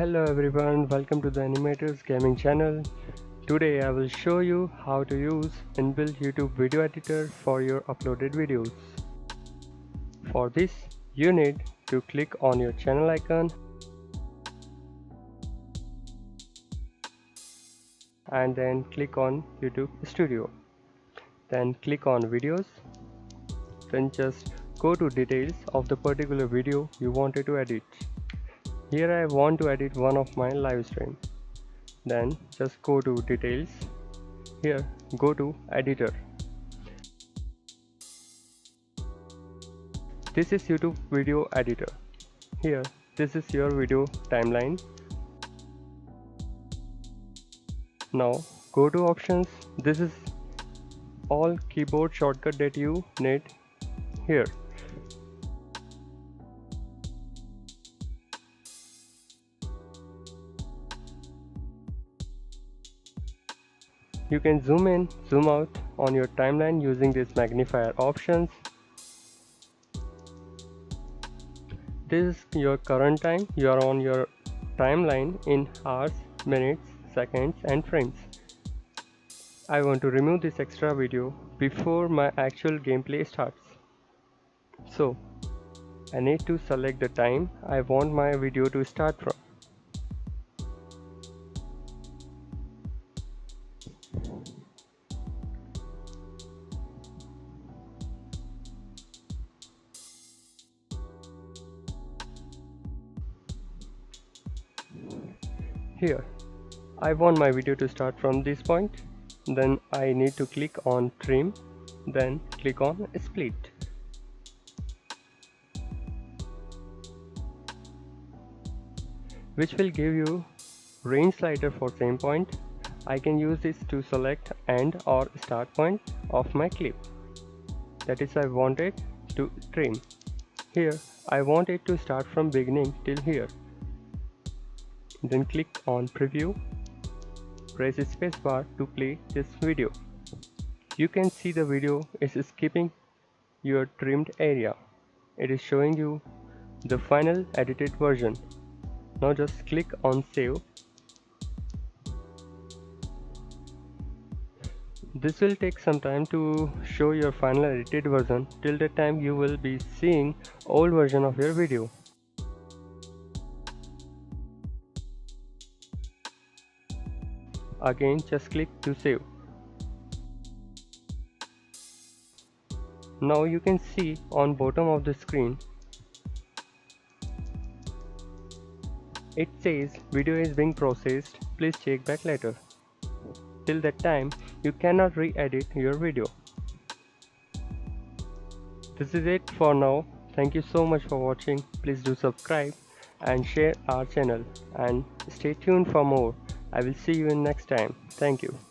Hello everyone, welcome to the Animator's gaming channel. Today I will show you how to use inbuilt YouTube video editor for your uploaded videos. For this, you need to click on your channel icon and then click on YouTube Studio. Then click on videos. Then just go to details of the particular video you wanted to edit. Here I want to edit one of my live stream. Then just go to details. Here go to editor. This is YouTube video editor. Here this is your video timeline. Now go to options. This is all keyboard shortcut that you need here. You can zoom in, zoom out on your timeline using these magnifier options. This is your current time. You are on your timeline in hours, minutes, seconds and frames. I want to remove this extra video before my actual gameplay starts. So I need to select the time I want my video to start from. Here, I want my video to start from this point. Then I need to click on trim, then click on split. Which will give you range slider for same point. I can use this to select end or start point of my clip. That is, I want it to trim. Here, I want it to start from beginning till here. Then click on preview. Press spacebar to play this video. You can see the video is skipping your trimmed area. It is showing you the final edited version. Now just click on save. This will take some time to show your final edited version. Till that time you will be seeing old version of your video. Again just click to save. Now you can see on bottom of the screen it says video is being processed, please check back later. Till that time you cannot re-edit your video. This is it for now. Thank you so much for watching. Please do subscribe and share our channel and stay tuned for more. I will see you in next time. Thank you.